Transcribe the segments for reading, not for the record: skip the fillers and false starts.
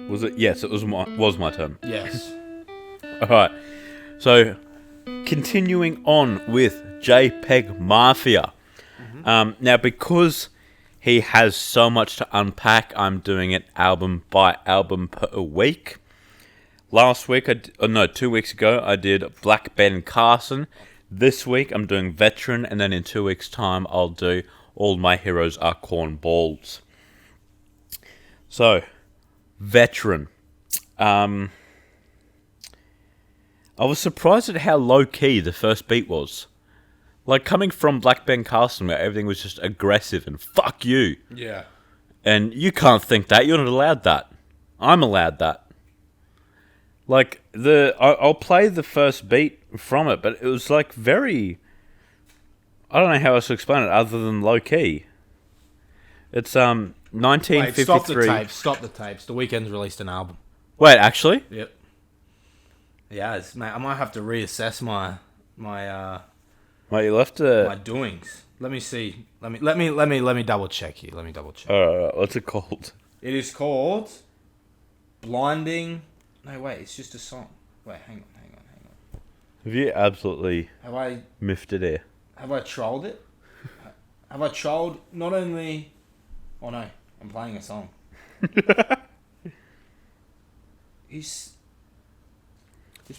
Was it? Yes, it was my turn. Yes. All right. So, continuing on with JPEGMAFIA. Now, because he has so much to unpack, I'm doing it album by album per week. Last week, 2 weeks ago, I did Black Ben Carson. This week, I'm doing Veteran, and then in 2 weeks' time, I'll do All My Heroes Are Cornballs. So, Veteran. I was surprised at how low-key the first beat was. Like, coming from Black Ben Carson, where everything was just aggressive and fuck you. Yeah. And you can't think that. You're not allowed that. I'm allowed that. Like, I'll play the first beat from it, but it was like very... I don't know how else to explain it other than low-key. It's 1953... Wait, stop the tapes. The Weeknd's released an album. Wait, actually? Yep. Yeah, mate, I might have to reassess my Well, you'll have to... my doings. Let me see. Let me double check here. what's it called? It is called Blinding. No, wait, it's just a song. Wait, hang on. Have you absolutely Have I miffed it here? have I trolled it? Have I trolled not only? Oh no, I'm playing a song. He's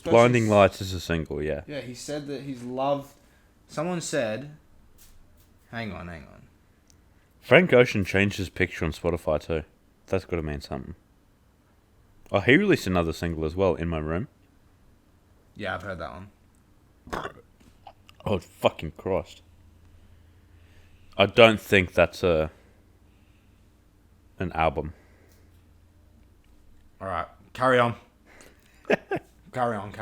Blinding Lights is a single, yeah. Yeah, he said that he's loved. Someone said. Hang on. Frank Ocean changed his picture on Spotify too. That's got to mean something. Oh, he released another single as well, In My Room. Yeah, I've heard that one. Oh, fucking Christ. I don't think that's an album. Alright, carry on. Carry on.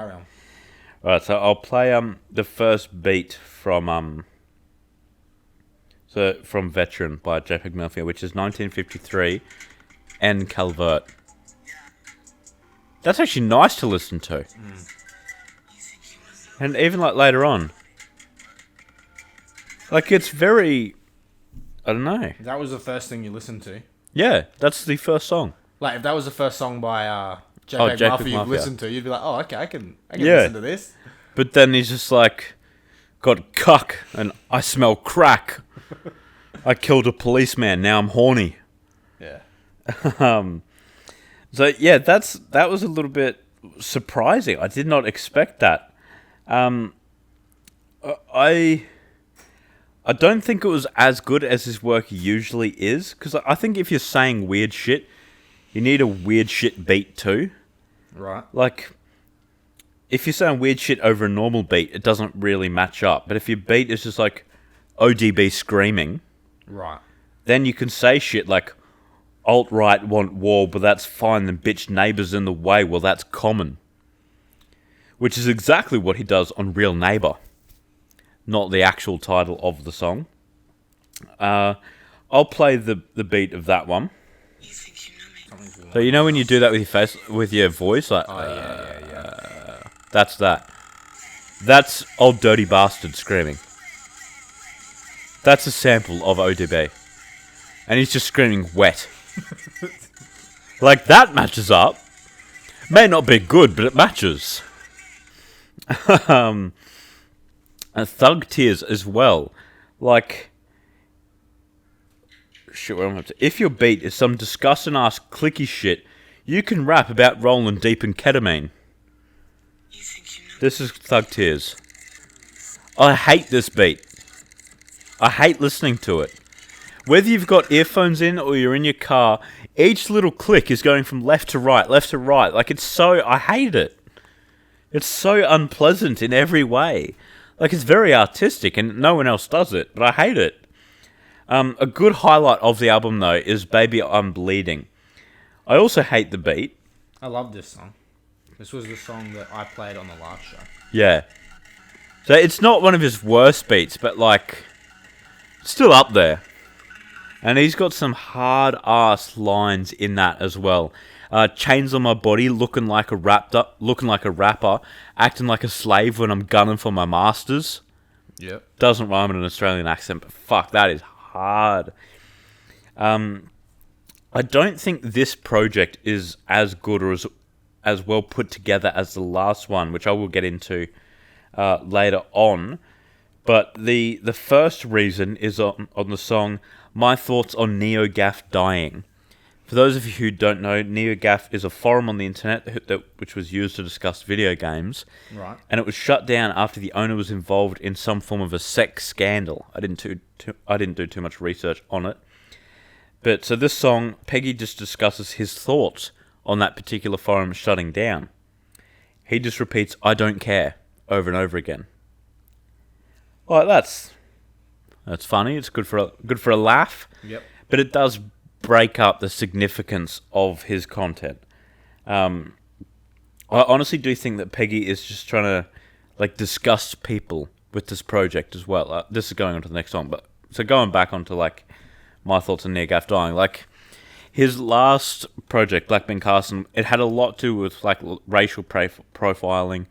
Alright, so I'll play the first beat from Veteran by JPEGMAFIA, which is 1953, and Calvert. That's actually nice to listen to. And even like later on. Like it's very... I don't know. That was the first thing you listened to? Yeah, that's the first song. Like, if that was the first song by JPEGMAFIA you've listened to, you'd be like, oh, okay, I can listen to this. But then he's just like, got cuck, and I smell crack. I killed a policeman, now I'm horny. Yeah. So yeah, that was a little bit surprising. I did not expect that. I don't think it was as good as his work usually is, because I think if you're saying weird shit, you need a weird shit beat too. Right. Like, if you're saying weird shit over a normal beat, it doesn't really match up. But if your beat is just like ODB screaming, right, then you can say shit like, alt-right want war, but that's fine, then bitch neighbours in the way, well that's common. Which is exactly what he does on Real Neighbour. Not the actual title of the song. I'll play the beat of that one. So you know when you do that with your face, with your voice, like, yeah. That's that. That's Old Dirty Bastard screaming. That's a sample of ODB. And he's just screaming wet. Like, that matches up. May not be good, but it matches. And Thug Tears as well. Like, shit, what am I up to? If your beat is some disgusting ass clicky shit, you can rap about rolling deep in ketamine. This is Thug Tears. I hate this beat. I hate listening to it. Whether you've got earphones in or you're in your car, each little click is going from left to right. Like, it's so... I hate it. It's so unpleasant in every way. Like, it's very artistic and no one else does it, but I hate it. A good highlight of the album, though, is Baby I'm Bleeding. I also hate the beat. I love this song. This was the song that I played on the last show. Yeah. So it's not one of his worst beats, but, like, still up there. And he's got some hard-ass lines in that as well. Chains on my body, looking like a rapper, acting like a slave when I'm gunning for my masters. Yep. Doesn't rhyme in an Australian accent, but fuck, that is hard. I don't think this project is as good or as well put together as the last one, which I will get into later on. But the first reason is on the song My Thoughts on NeoGAF Dying. For those of you who don't know, NeoGAF is a forum on the internet which was used to discuss video games. Right. And it was shut down after the owner was involved in some form of a sex scandal. I didn't do too much research on it. But so this song, Peggy just discusses his thoughts on that particular forum shutting down. He just repeats, "I don't care," over and over again. Well, that's funny. It's good for a laugh. Yep. But it does break up the significance of his content. I honestly do think that Peggy is just trying to disgust people with this project as well. This is going on to the next song, but so going back onto My Thoughts on NeoGAF Dying, his last project, Ben Carson, it had a lot to do with racial profiling.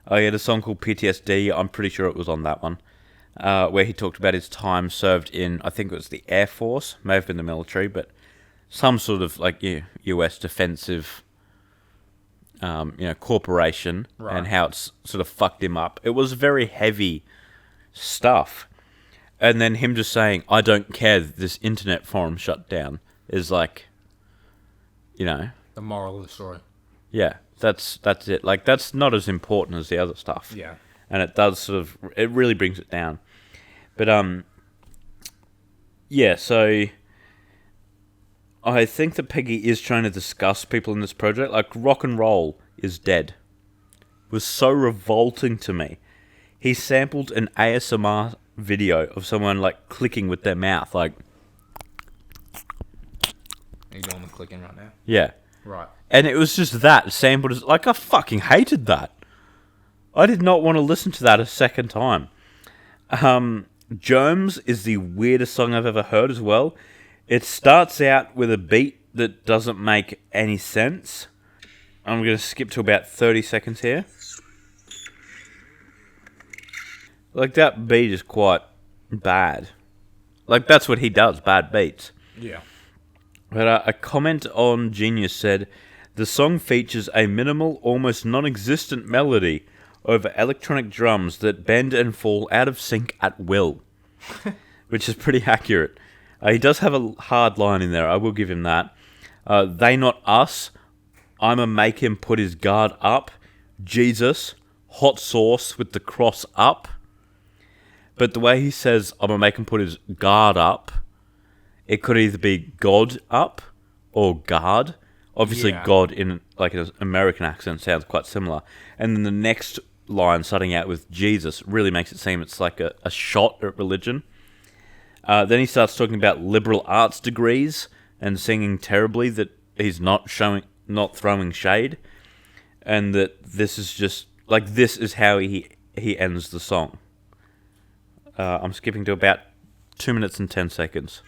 He had a song called PTSD. I'm pretty sure it was on that one, where he talked about his time served in, I think it was the Air Force, may have been the military, but some sort of U.S. defensive, corporation, right. And how it's sort of fucked him up. It was very heavy stuff. And then him just saying, "I don't care that this internet forum shut down," is the moral of the story. Yeah, that's it. That's not as important as the other stuff. Yeah. And it does it really brings it down. But, yeah, so I think that Peggy is trying to discuss people in this project. Rock and Roll is Dead. It was so revolting to me. He sampled an ASMR video of someone clicking with their mouth, Are you doing the clicking right now? Yeah. Right. And it was just that sampled as I fucking hated that. I did not want to listen to that a second time. Germs is the weirdest song I've ever heard as well. It starts out with a beat that doesn't make any sense. I'm going to skip to about 30 seconds here. That beat is quite bad. That's what he does, bad beats. Yeah. But a comment on Genius said, "The song features a minimal, almost non-existent melody over electronic drums that bend and fall out of sync at will." Which is pretty accurate. He does have a hard line in there, I will give him that. "They not us. I'ma make him put his guard up. Jesus. Hot sauce with the cross up." But the way he says, "I'ma make him put his guard up," it could either be God up or guard. Obviously, yeah. God in an American accent sounds quite similar. And then the next line, starting out with Jesus, really makes it seem it's a shot at religion. Then he starts talking about liberal arts degrees and singing terribly that he's not throwing shade, and that this is just this is how he ends the song. I'm skipping to about 2 minutes and 10 seconds.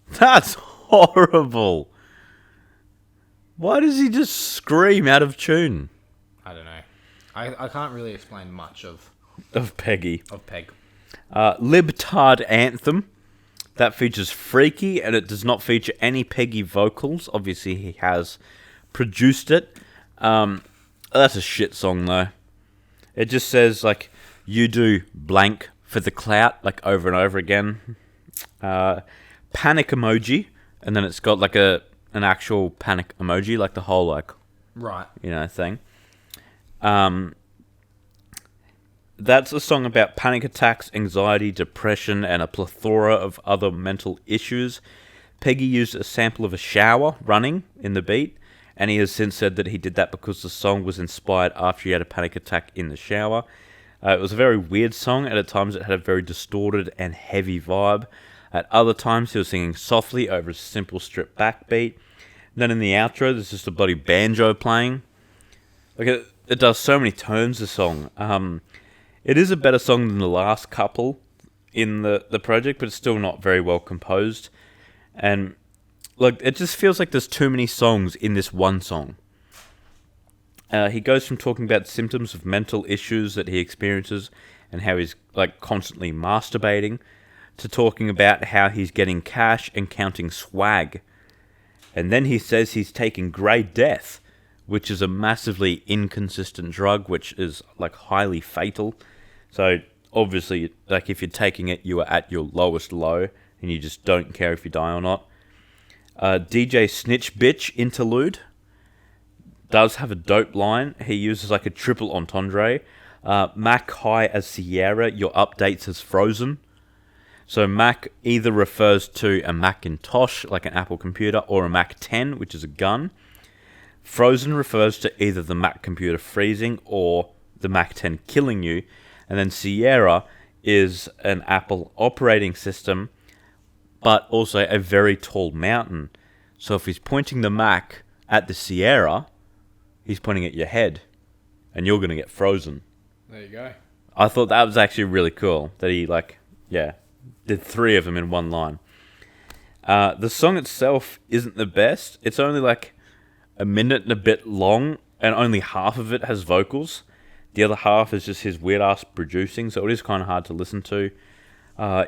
That's horrible. Why does he just scream out of tune? I don't know. I can't really explain much of Peggy. Of Peg. Libtard Anthem. That features Freaky, and it does not feature any Peggy vocals. Obviously, he has produced it. That's a shit song, though. It just says, "You do blank for the clout," over and over again. Panic emoji, and then it's got an actual panic emoji, the whole right, thing. That's a song about panic attacks, anxiety, depression, and a plethora of other mental issues. Peggy used a sample of a shower running in the beat, and he has since said that he did that because the song was inspired after he had a panic attack in the shower. It was a very weird song, and at times it had a very distorted and heavy vibe. At other times he was singing softly over a simple stripped back beat. Then in the outro there's just a bloody banjo playing. It does so many tones, the song. It is a better song than the last couple in the project, but it's still not very well composed. And it just feels like there's too many songs in this one song. He goes from talking about symptoms of mental issues that he experiences and how he's like constantly masturbating, to talking about how he's getting cash and counting swag. And then he says he's taking Grey Death, which is a massively inconsistent drug, which is like highly fatal. So obviously, like if you're taking it, you are at your lowest low, and you just don't care if you die or not. DJ Snitch Bitch interlude does have a dope line. He uses like a triple entendre. Mac high as Sierra, your updates as frozen. So Mac either refers to a Macintosh, like an Apple computer, or a Mac 10, which is a gun. Frozen refers to either the Mac computer freezing or the Mac 10 killing you. And then Sierra is an Apple operating system, but also a very tall mountain. So if he's pointing the Mac at the Sierra, he's pointing at your head, and you're going to get frozen. There you go. I thought that was actually really cool, that he, did 3 of them in one line. The song itself isn't the best. It's only like a minute and a bit long, and only half of it has vocals. The other half is just his weird-ass producing, so it is kind of hard to listen to.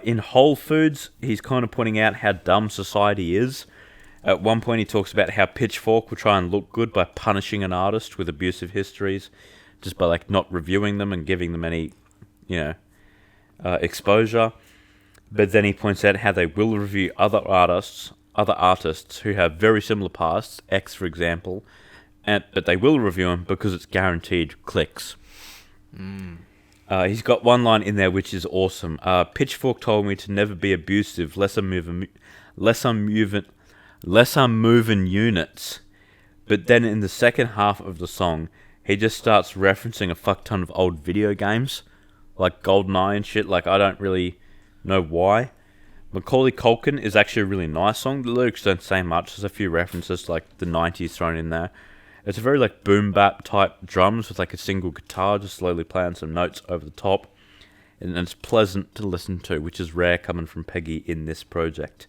In Whole Foods, he's kind of pointing out how dumb society is. At one point, he talks about how Pitchfork will try and look good by punishing an artist with abusive histories, just by like not reviewing them and giving them any, exposure. But then he points out how they will review other artists who have very similar pasts, X for example, but they will review them because it's guaranteed clicks. He's got one line in there which is awesome. Pitchfork told me to never be abusive, less I'm moving units. But then in the second half of the song, he just starts referencing a fuck ton of old video games, like GoldenEye and shit. Like, I don't really know why. Macaulay Culkin is actually a really nice song. The lyrics don't say much. There's a few references to like the 90s thrown in there. It's a very like boom bap type drums with like a single guitar just slowly playing some notes over the top. And it's pleasant to listen to, which is rare coming from Peggy in this project.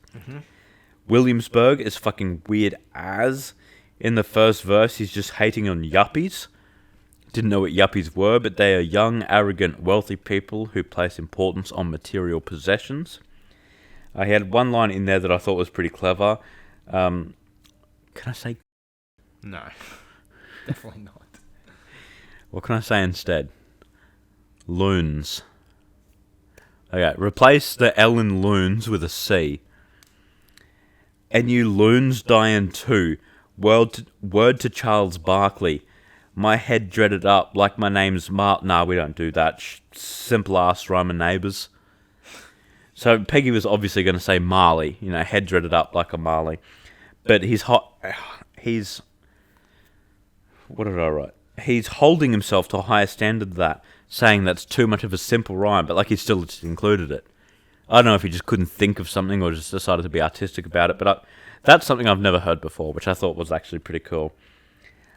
Williamsburg is fucking weird as. In the first verse, he's just hating on yuppies. Didn't know what yuppies were, but they are young, arrogant, wealthy people who place importance on material possessions. He had one line in there that I thought was pretty clever. Can I say? No, definitely not. What can I say instead? Loons. Okay, replace the L in loons with a C. And you loons dying too. Word to Charles Barkley. My head dreaded up like my name's Nah, we don't do that. Simple ass rhyme and neighbours. So Peggy was obviously going to say Marley. Head dreaded up like a Marley. But he's... What did I write? He's holding himself to a higher standard than that, saying that's too much of a simple rhyme, but like he still just included it. I don't know if he just couldn't think of something or just decided to be artistic about it, but that's something I've never heard before, which I thought was actually pretty cool.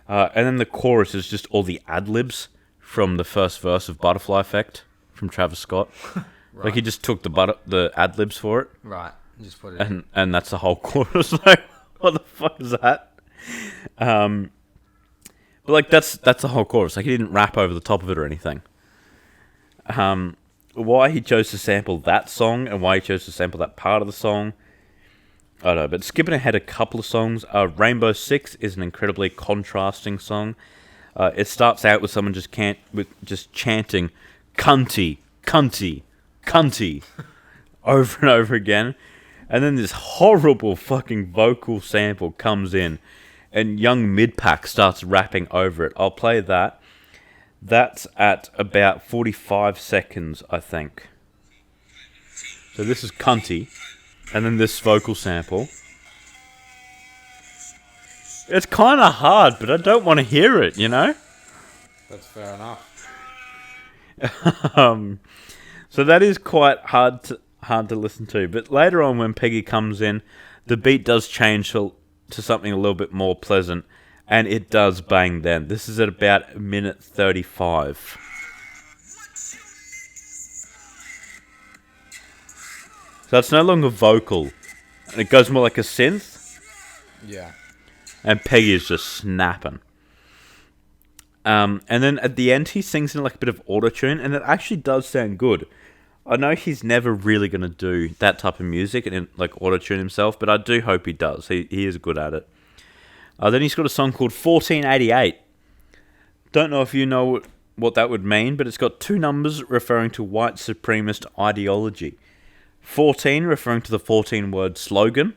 And then the chorus is just all the ad-libs from the first verse of Butterfly Effect from Travis Scott. Right. Like he just took the ad-libs for it. Right. Just put it in. And that's the whole chorus. Like, what the fuck is that? But like that's the whole chorus. Like he didn't rap over the top of it or anything. Why he chose to sample that song and why he chose to sample that part of the song, I don't know. But skipping ahead a couple of songs, Rainbow Six is an incredibly contrasting song. It starts out with someone just chanting "cunty, cunty, cunty" over and over again, and then this horrible fucking vocal sample comes in, and Young Midpack starts rapping over it. I'll play that. That's at about 45 seconds, I think. So this is cunty, and then this vocal sample. It's kind of hard, but I don't want to hear it, That's fair enough. So that is quite hard to listen to. But later on, when Peggy comes in, the beat does change to something a little bit more pleasant, and it does bang then. This is at about minute 35. So it's no longer vocal, and it goes more like a synth. Yeah. And Peggy is just snapping. And then at the end, he sings in like a bit of auto-tune, and it actually does sound good. I know he's never really going to do that type of music and like auto-tune himself, but I do hope he does. He is good at it. Then he's got a song called 1488. Don't know if you know what that would mean, but it's got two numbers referring to white supremacist ideology. 14 referring to the 14-word slogan,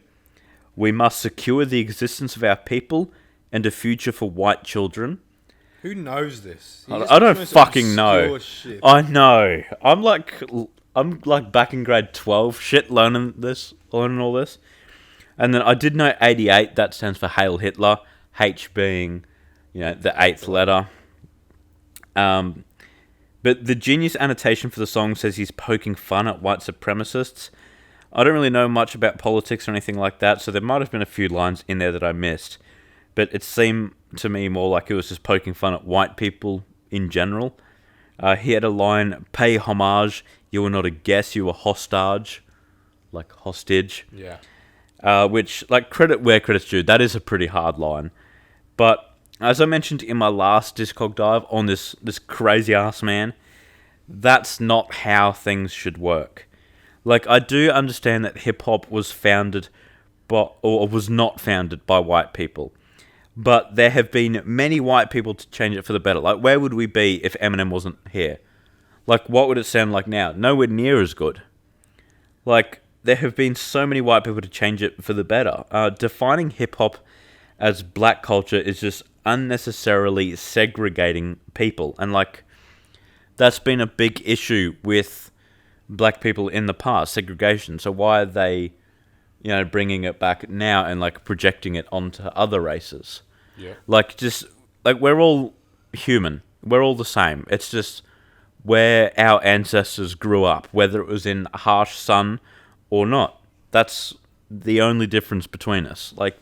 "We must secure the existence of our people and a future for white children." Who knows this? I don't fucking know. Shit. I know. I'm like back in grade 12 shit learning all this. And then I did know 88, that stands for Hail Hitler, H being, the eighth letter. But the Genius annotation for the song says he's poking fun at white supremacists. I don't really know much about politics or anything like that, so there might have been a few lines in there that I missed. But it seemed to me more like it was just poking fun at white people in general. He had a line, "Pay homage, you were not a guest, you were hostage." Like hostage. Yeah. Which, like, credit where credit's due, that is a pretty hard line. But as I mentioned in my last Discog dive on this crazy ass man, that's not how things should work. Like, I do understand that hip hop was founded, or was not founded by white people, but there have been many white people to change it for the better. Like, where would we be if Eminem wasn't here? Like, what would it sound like now? Nowhere near as good. Like, there have been so many white people to change it for the better. Defining hip hop as black culture is just unnecessarily segregating people, and like that's been a big issue with black people in the past, segregation. So why are they, bringing it back now and like projecting it onto other races? Yeah. Like, just like, we're all human, we're all the same. It's just where our ancestors grew up, whether it was in harsh sun or not. That's the only difference between us. Like,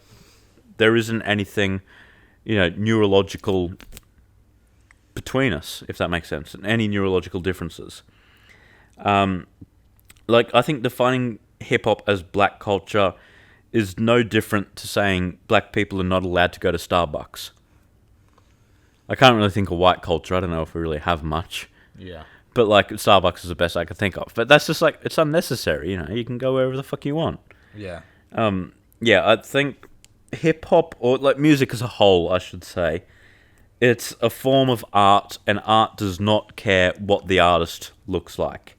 there isn't anything, neurological between us, if that makes sense, and any neurological differences. Like, I think defining hip-hop as black culture is no different to saying black people are not allowed to go to Starbucks. I can't really think of white culture. I don't know if we really have much. Yeah. But, like, Starbucks is the best I could think of. But that's just, like, it's unnecessary, You can go wherever the fuck you want. Yeah. Yeah, I think hip-hop, or, like, music as a whole, I should say, it's a form of art, and art does not care what the artist looks like.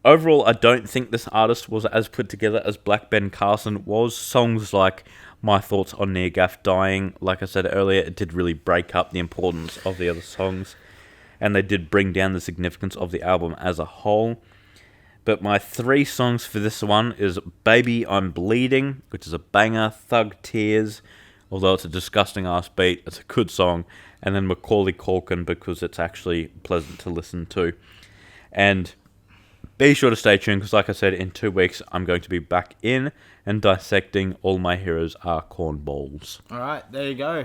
Overall, I don't think this artist was as put together as Black Ben Carson was. Songs like My Thoughts on Near Gaff Dying, like I said earlier, it did really break up the importance of the other songs, and they did bring down the significance of the album as a whole. But my three songs for this one is Baby I'm Bleeding, which is a banger, Thug Tears, although it's a disgusting ass beat, it's a good song, and then Macaulay Culkin, because it's actually pleasant to listen to. And be sure to stay tuned, because like I said, in 2 weeks, I'm going to be back in and dissecting All My Heroes Are Cornballs. All right, there you go.